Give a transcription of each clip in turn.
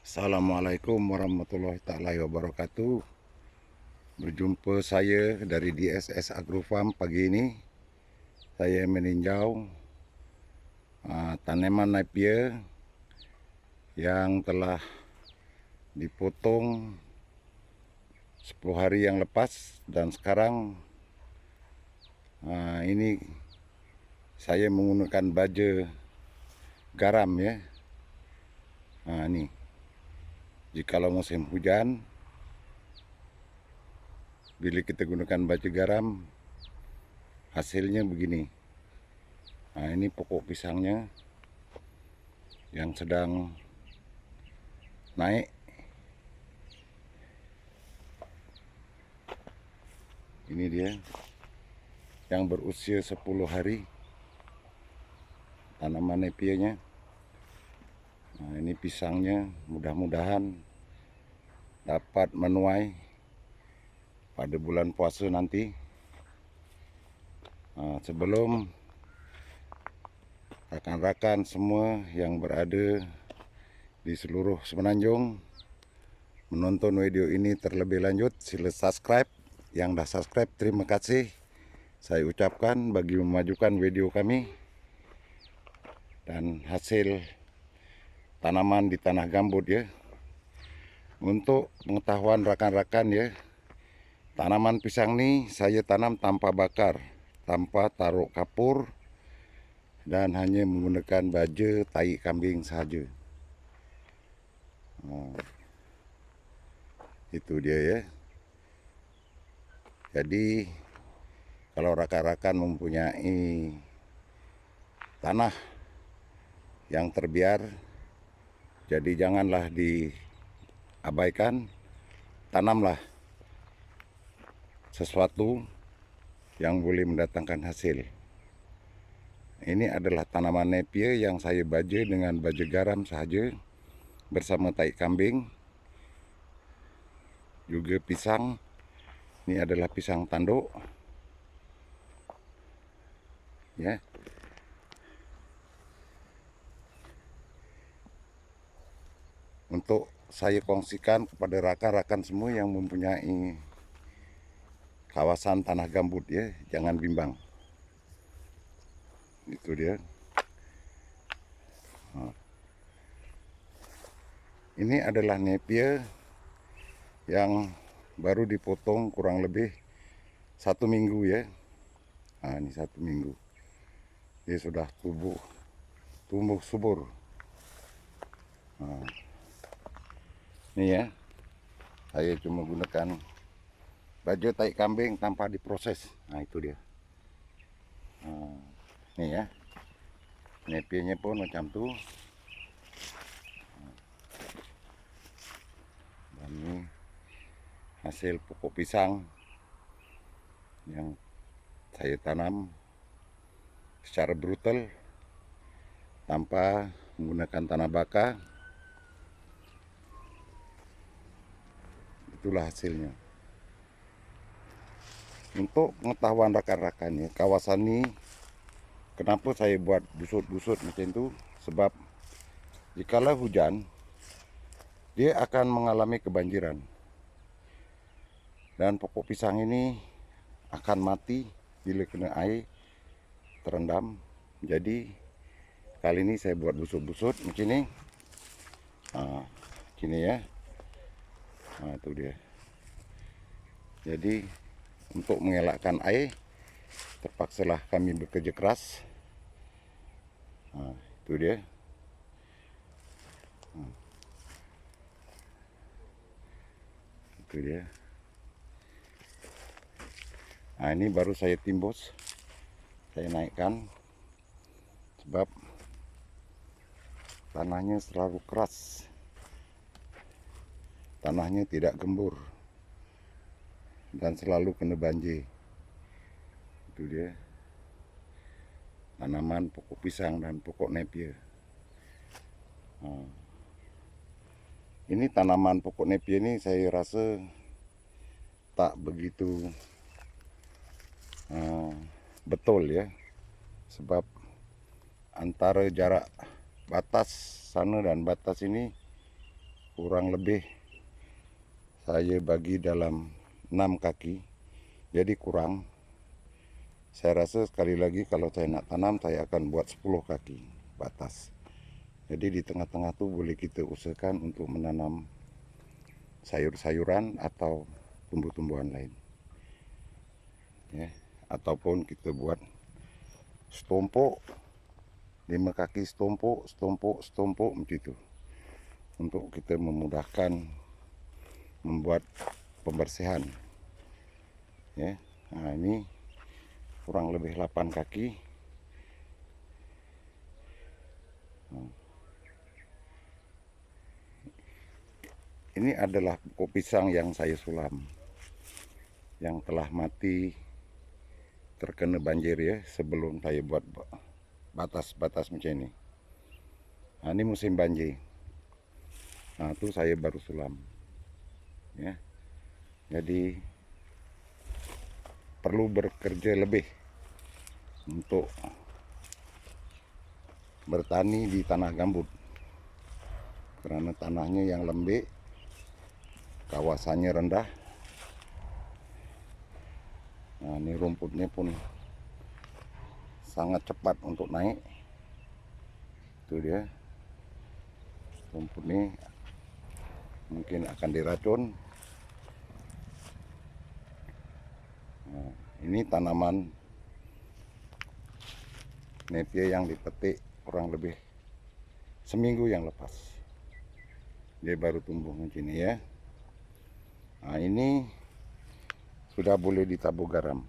Assalamualaikum warahmatullahi taala wabarakatuh. Berjumpa saya dari DSS Agrofarm pagi ini. Saya meninjau tanaman napier yang telah dipotong 10 hari yang lepas, dan sekarang ini saya menggunakan baja garam ya. Ini jikalau musim hujan, bila kita gunakan baja garam, hasilnya begini. Ini pokok pisangnya yang sedang naik. Ini dia yang berusia 10 hari tanaman nepiernya. Ini pisangnya, mudah-mudahan dapat menuai pada bulan puasa nanti. Sebelum rakan-rakan semua yang berada di seluruh Semenanjung menonton video ini terlebih lanjut, sila subscribe. Yang dah subscribe, terima kasih saya ucapkan bagi memajukan video kami. Dan hasil tanaman di tanah gambut ya. Untuk pengetahuan rakan-rakan ya, tanaman pisang ini saya tanam tanpa bakar, tanpa taruh kapur, dan hanya menggunakan baja tai kambing saja. Itu dia ya. Jadi kalau rakan-rakan mempunyai tanah yang terbiar, jadi janganlah diabaikan, tanamlah sesuatu yang boleh mendatangkan hasil. Ini adalah tanaman napier yang saya baja dengan baja garam saja bersama tai kambing. Juga pisang, ini adalah pisang tanduk ya. Untuk saya kongsikan kepada rakan-rakan semua yang mempunyai kawasan tanah gambut ya, jangan bimbang. Itu dia. Ini adalah napier yang baru dipotong kurang lebih 1 minggu ya. Ini 1 minggu. Dia sudah tumbuh subur. Ini ya, saya cuma gunakan baja tai kambing tanpa diproses. Itu dia. Nih ya, nepiernya pun macam tuh. Dan ini hasil pokok pisang yang saya tanam secara brutal tanpa menggunakan tanah baka. Itulah hasilnya. Untuk pengetahuan rakan-rakan ya, kawasan ini kenapa saya buat busut-busut macam itu, sebab jikalau hujan dia akan mengalami kebanjiran dan pokok pisang ini akan mati bila kena air terendam. Jadi kali ini saya buat busut-busut macam ini. Gini ya. Itu dia. Jadi untuk mengelakkan air, terpaksalah kami bekerja keras. Itu dia. Itu dia. Ini baru saya timbus, saya naikkan sebab tanahnya terlalu keras, tanahnya tidak gembur dan selalu kena banjir. Itu dia, tanaman pokok pisang dan pokok napier. Ini tanaman pokok napier ini saya rasa tak begitu betul ya, sebab antara jarak batas sana dan batas ini kurang lebih saya bagi dalam 6 kaki, jadi kurang. Saya rasa sekali lagi kalau saya nak tanam, saya akan buat 10 kaki batas. Jadi di tengah-tengah tuh boleh kita usahakan untuk menanam sayur-sayuran atau tumbuh-tumbuhan lain, ya. Ataupun kita buat setumpuk, 5 kaki setumpuk macam itu, untuk kita memudahkan membuat pembersihan, ya. Nah, ini kurang lebih 8 kaki. Ini adalah pokok pisang yang saya sulam, yang telah mati terkena banjir, ya, sebelum saya buat batas-batas macam ini. Nah, ini musim banjir. Nah, itu saya baru sulam, ya. Jadi perlu bekerja lebih untuk bertani di tanah gambut, karena tanahnya yang lembek, kawasannya rendah. Nah, ini rumputnya pun sangat cepat untuk naik. Itu dia, rumput ini mungkin akan diracun. Nah, ini tanaman nepia yang dipetik kurang lebih seminggu yang lepas, dia baru tumbuh macam ini, ya. Nah, ini sudah boleh ditabur garam.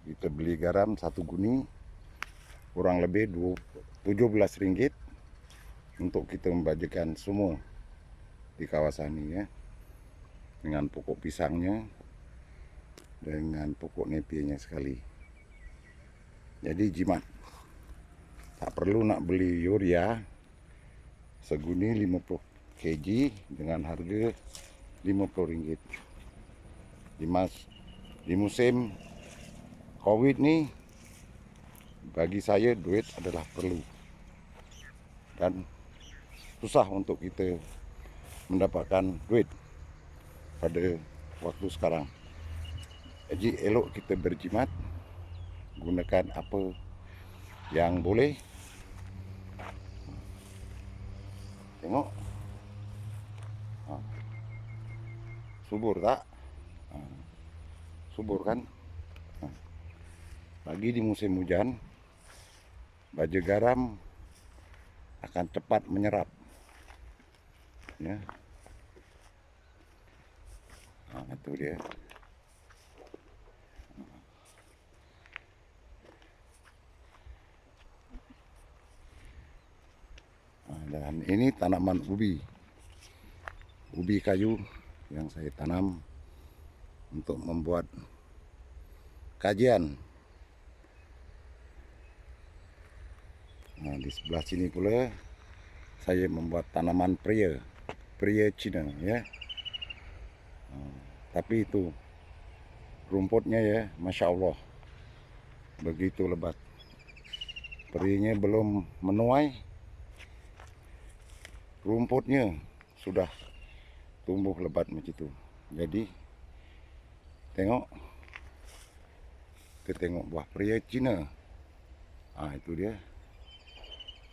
Kita beli garam 1 guni kurang lebih 17 ringgit untuk kita membagikan semua di kawasan ini, ya, dengan pokok pisangnya, dengan pokok nepianya sekali. Jadi jimat, tak perlu nak beli urea seguni 50 kg dengan harga 50 ringgit. Di musim Covid nih, bagi saya duit adalah perlu, dan susah untuk kita mendapatkan duit pada waktu sekarang. Jadi elok kita berjimat, gunakan apa yang boleh. Tengok, subur tak? Subur kan? Lagi di musim hujan, baja garam akan cepat menyerap, ya. Nah, itu dia. Nah, dan ini tanaman ubi kayu yang saya tanam untuk membuat kajian. Nah, di sebelah sini pula saya membuat tanaman pria Cina, ya. Tapi itu rumputnya, ya, Masya Allah, begitu lebat. Perinya belum menuai, rumputnya sudah tumbuh lebat macam itu. Jadi tengok, kita tengok buah pria Cina. Ah, itu dia,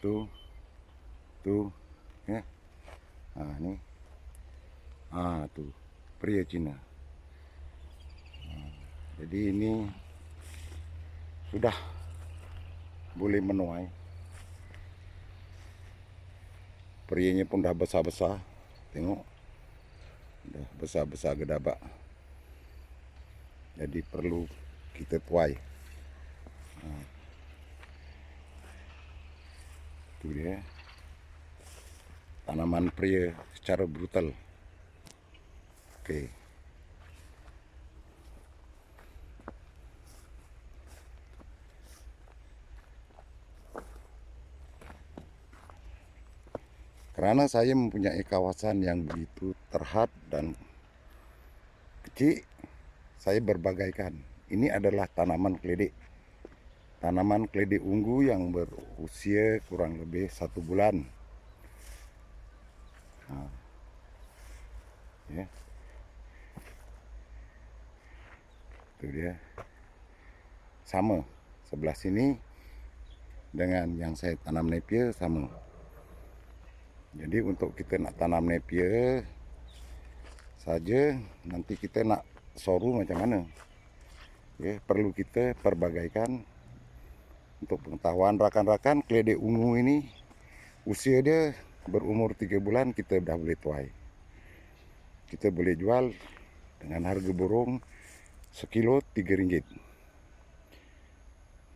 tuh, ya. Ah, ini, tuh pria Cina. Jadi ini sudah boleh menuai. Perianya pun dah besar-besar. Tengok, dah besar-besar gedabak. Jadi perlu kita tuai. Itu dia, tanaman pria secara brutal. Oke. Karena saya mempunyai kawasan yang begitu terhad dan kecil, saya berbagaikan. Ini adalah tanaman keledek. Tanaman keledek ungu yang berusia kurang lebih 1 bulan. Nah, ya, itu dia. Sama sebelah sini dengan yang saya tanam Napier sama. Jadi untuk kita nak tanam Napier saja, nanti kita nak soru macam mana, ya, perlu kita perbagaikan. Untuk pengetahuan rakan-rakan, keledai ungu ini usia dia berumur 3 bulan kita dah boleh tuai. Kita boleh jual dengan harga borong sekilo RM3.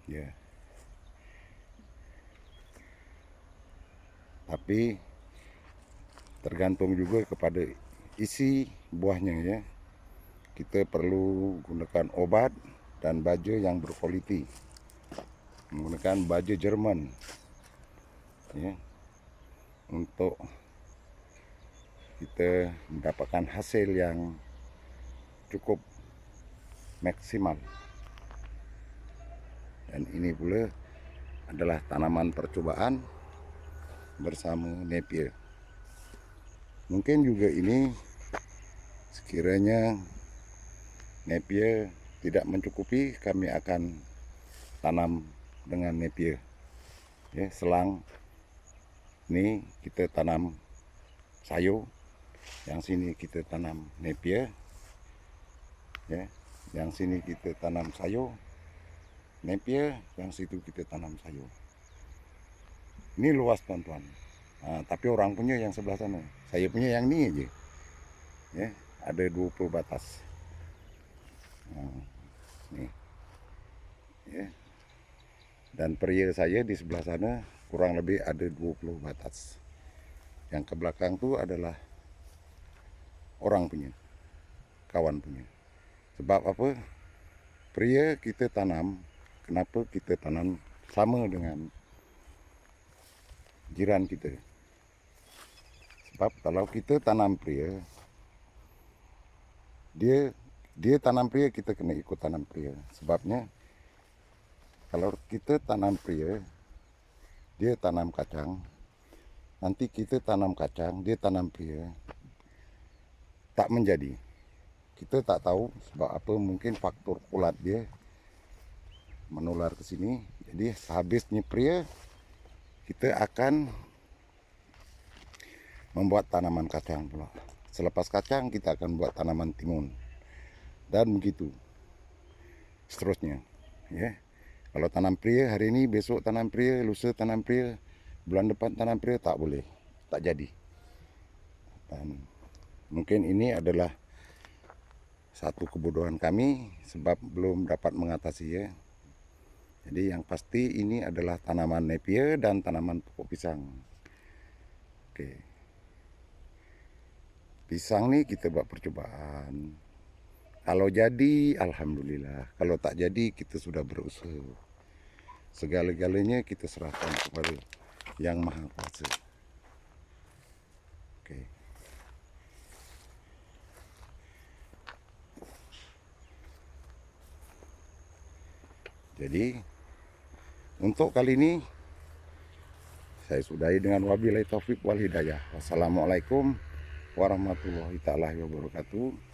Ya. Tapi tergantung juga kepada isi buahnya, ya. Kita perlu gunakan obat dan baja yang berkualiti. Menggunakan baja Jerman, ya, untuk kita mendapatkan hasil yang cukup maksimal. Dan ini pula adalah tanaman percobaan bersama Napier. Mungkin juga ini sekiranya Napier tidak mencukupi, kami akan tanam dengan Napier. Ya, selang ini kita tanam sayur, yang sini kita tanam Napier, ya, yang sini kita tanam sayur Napier, yang situ kita tanam sayur. Ini luas teman-teman. Nah, tapi orang punya yang sebelah sana, saya punya yang ini aja, ya, ada 20 batas. Nah, nih, ya. Dan pria saya di sebelah sana kurang lebih ada 20 batas. Yang ke belakang tuh adalah orang punya, kawan punya. Sebab apa? Pria kita tanam, kenapa kita tanam sama dengan jiran kita? Sebab kalau kita tanam pria, dia tanam pria, kita kena ikut tanam pria. Sebabnya kalau kita tanam pria, dia tanam kacang, nanti kita tanam kacang, dia tanam pria, tak menjadi. Kita tak tahu sebab apa, mungkin faktor ulat dia menular ke sini. Jadi sehabisnya pria, kita akan membuat tanaman kacang pula. Selepas kacang kita akan buat tanaman timun. Dan begitu seterusnya, ya. Kalau tanam pria hari ini, besok tanam pria, lusa tanam pria, bulan depan tanam pria, tak boleh, tak jadi. Dan mungkin ini adalah satu kebodohan kami sebab belum dapat mengatasi, ya. Jadi yang pasti ini adalah tanaman Napier dan tanaman pokok pisang. Oke. Pisang nih kita buat percobaan. Kalau jadi, alhamdulillah. Kalau tak jadi, kita sudah berusaha. Segala-galanya kita serahkan kepada Yang Maha Kuasa. Oke. Jadi, untuk kali ini, saya sudahi dengan wabillahi taufik wal hidayah. Wassalamualaikum warahmatullahi ta'ala wabarakatuh.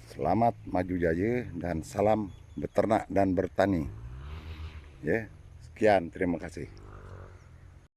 Selamat maju jaya dan salam beternak dan bertani. Ya, sekian, terima kasih.